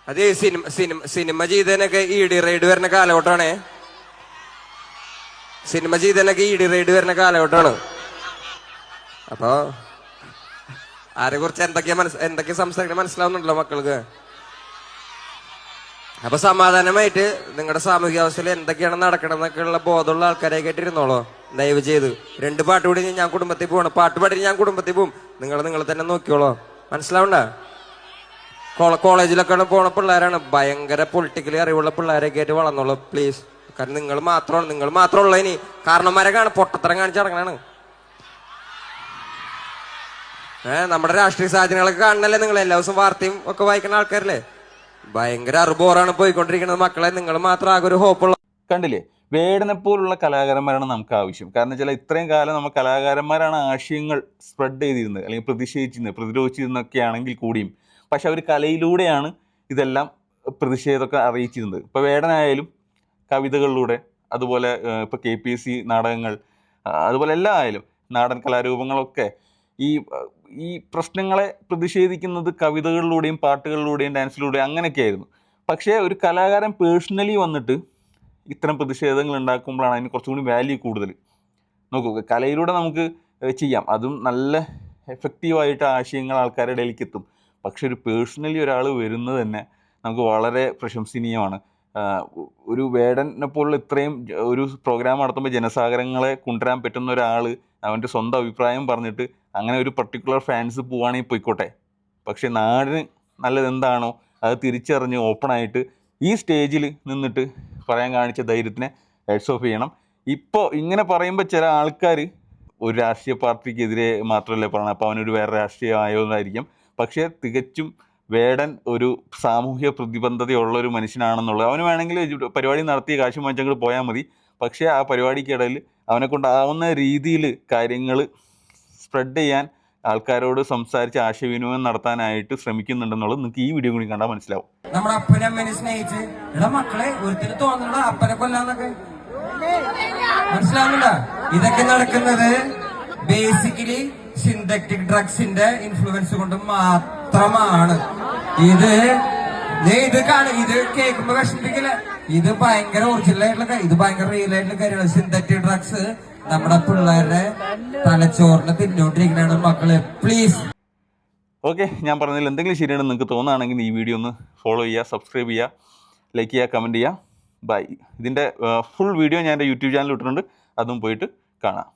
അത് cinema ചെയ്തതിനൊക്കെ ED ride വരുന്ന കാലഘട്ടമാണേ. Cinema ചെയ്തതിനൊക്കെ ED ride വരുന്ന കാലഘട്ടമാണ്. അപ്പൊ ആരെ കുറിച്ച് എന്തൊക്കെ സംസാരിക്കണം മനസ്സിലാവുന്നുണ്ടല്ലോ മക്കൾക്ക്. അപ്പൊ സമാധാനമായിട്ട് നിങ്ങളുടെ സാമൂഹിക അവസ്ഥയിൽ എന്തൊക്കെയാണ് നടക്കണം എന്നൊക്കെ ഉള്ള ബോധമുള്ള ആൾക്കാരെ കേട്ടിരുന്നോളോ. ദയവ് ചെയ്ത് 2 പാട്ട് കൂടി ഞാൻ കുടുംബത്തിൽ പോകണം. പാട്ട് പാടി ഞാൻ കുടുംബത്തിൽ പോകും. നിങ്ങൾ തന്നെ നോക്കിയോളോ. മനസ്സിലാവണ്ട. കോളേജിലൊക്കെ പോണ പിള്ളേരാണ്. ഭയങ്കര പൊളിറ്റിക്കലി അറിവുള്ള പിള്ളേരൊക്കെ ആയിട്ട് വളർന്നോളൂ പ്ലീസ്. കാരണം നിങ്ങൾ മാത്രമുള്ള ഇനി കാരണന്മാരെ പൊട്ടത്തരം കാണിച്ച് നടക്കണാണ്. നമ്മുടെ രാഷ്ട്രീയ സാധനങ്ങളൊക്കെ കാണണല്ലേ നിങ്ങൾ. എല്ലാ ദിവസവും വാർത്തയും ഒക്കെ വായിക്കുന്ന ആൾക്കാരല്ലേ. ഭയങ്കര അറിബോറാണ് പോയിക്കൊണ്ടിരിക്കുന്നത് മക്കളെ. നിങ്ങൾ മാത്രം ആകെ ഒരു ഹോപ്പുള്ള. കണ്ടില്ലേ, വേടനെ പോലുള്ള കലാകാരന്മാരാണ് നമുക്ക് ആവശ്യം. കാരണം വെച്ചാൽ ഇത്രയും കാലം നമ്മൾ കലാകാരന്മാരാണ് ആശയങ്ങൾ സ്പ്രെഡ് ചെയ്തിരുന്നത്, അല്ലെങ്കിൽ പ്രതിരോധിച്ചിരുന്നൊക്കെ ആണെങ്കിൽ കൂടിയും പക്ഷെ അവർ കലയിലൂടെയാണ് ഇതെല്ലാം പ്രതിഷേധമൊക്കെ അറിയിച്ചിരുന്നത്. ഇപ്പോൾ വേടനായാലും കവിതകളിലൂടെ, അതുപോലെ ഇപ്പോൾ KPSC നാടകങ്ങൾ, അതുപോലെ എല്ലാ ആയാലും നാടൻ കലാരൂപങ്ങളൊക്കെ ഈ പ്രശ്നങ്ങളെ പ്രതിഷേധിക്കുന്നത് കവിതകളിലൂടെയും പാട്ടുകളിലൂടെയും ഡാൻസിലൂടെയും അങ്ങനെയൊക്കെ ആയിരുന്നു. പക്ഷേ ഒരു കലാകാരൻ പേഴ്സണലി വന്നിട്ട് ഇത്തരം പ്രതിഷേധങ്ങൾ ഉണ്ടാക്കുമ്പോഴാണ് അതിന് കുറച്ചും കൂടി വാല്യൂ കൂടുതൽ. നോക്കൂ, കലയിലൂടെ നമുക്ക് ചെയ്യാം, അതും നല്ല എഫക്റ്റീവായിട്ട് ആശയങ്ങൾ ആൾക്കാരുടെ ഇടയിലേക്ക് എത്തും. പക്ഷെ ഒരു പേഴ്സണലി ഒരാൾ വരുന്നത് തന്നെ നമുക്ക് വളരെ പ്രശംസനീയമാണ്. ഒരു വേടനെ പോലുള്ള ഇത്രയും ഒരു പ്രോഗ്രാം നടത്തുമ്പോൾ ജനസാഗരങ്ങളെ കൊണ്ടുവരാൻ പറ്റുന്ന ഒരാൾ അവൻ്റെ സ്വന്തം അഭിപ്രായം പറഞ്ഞിട്ട് അങ്ങനെ ഒരു പർട്ടിക്കുലർ ഫാൻസ് പോവുകയാണെങ്കിൽ പോയിക്കോട്ടെ. പക്ഷെ നാടിന് നല്ലത് എന്താണോ അത് തിരിച്ചറിഞ്ഞ് ഓപ്പണായിട്ട് ഈ സ്റ്റേജിൽ നിന്നിട്ട് പറയാൻ കാണിച്ച ധൈര്യത്തിനെ ഹെഡ്സ് ഓഫ് ചെയ്യണം. ഇപ്പോൾ ഇങ്ങനെ പറയുമ്പോൾ ചില ആൾക്കാർ ഒരു രാഷ്ട്രീയ പാർട്ടിക്കെതിരെ മാത്രമല്ലേ പറയണം, അപ്പോൾ അവനൊരു വേറെ രാഷ്ട്രീയം ആയതുകൊണ്ടായിരിക്കും. പക്ഷേ തികച്ചും വേടൻ ഒരു സാമൂഹ്യ പ്രതിബദ്ധതയുള്ള ഒരു മനുഷ്യനാണെന്നുള്ളത്. അവന് വേണമെങ്കിൽ പരിപാടി നടത്തി കാശ് വാങ്ങിച്ചങ്ങോട്ട് പോയാൽ മതി. പക്ഷേ ആ പരിപാടിക്കിടയിൽ അവനെ കൊണ്ടാവുന്ന രീതിയിൽ കാര്യങ്ങൾ സ്പ്രെഡ് ചെയ്യാൻ, ആൾക്കാരോട് സംസാരിച്ച് ആശയവിനിമയം നടത്താനായിട്ട് ശ്രമിക്കുന്നുണ്ടെന്നുള്ളത് നിങ്ങൾക്ക് ഈ വീഡിയോ കൂടി കണ്ടാൽ മനസ്സിലാവും. നമ്മുടെ അപ്പനെ അമ്മനെ സ്നേഹിച്ച് മക്കളെ ഒരിക്കലും തോന്നുന്നുണ്ടോ അപ്പനെ കൊല്ലാന്നൊക്കെ? മനസ്സിലാവുന്നുണ്ടോ? ഇതൊക്കെ നടക്കുന്നത് ബേസിക്കലി സിന്തറ്റിക് ഡ്രഗ്സിന്റെ ഇൻഫ്ലുവൻസ് കൊണ്ട് മാത്രമാണ്. ഇത് കേൾക്കുമ്പോ വിഷമിക്കില്ല. ഇത് ഭയങ്കര ഒറിജിനൽ ആയിട്ടുള്ള, ഇത് ഭയങ്കര റിയൽ ആയിട്ടുള്ള കാര്യമാണ്. സിന്തറ്റിക് ഡ്രഗ്സ് നമ്മുടെ പിള്ളേരുടെ തലച്ചോറിനെ തിന്നോണ്ടിരിക്കുന്നതാണ് മക്കളെ. പ്ലീസ്. ഓക്കെ, ഞാൻ പറഞ്ഞതിൽ എന്തെങ്കിലും ശരിയാണെന്ന് നിങ്ങൾക്ക് തോന്നുകയാണെങ്കിൽ ഈ വീഡിയോ ഒന്ന് ഫോളോ ചെയ്യുക, സബ്സ്ക്രൈബ് ചെയ്യുക, ലൈക്ക് ചെയ്യുക, കമൻറ്റ് ചെയ്യുക. ബൈ. ഇതിൻ്റെ ഫുൾ വീഡിയോ ഞാൻ എൻ്റെ യൂട്യൂബ് ചാനലിൽ ഇട്ടിട്ടുണ്ട്, അതും പോയിട്ട് കാണാം.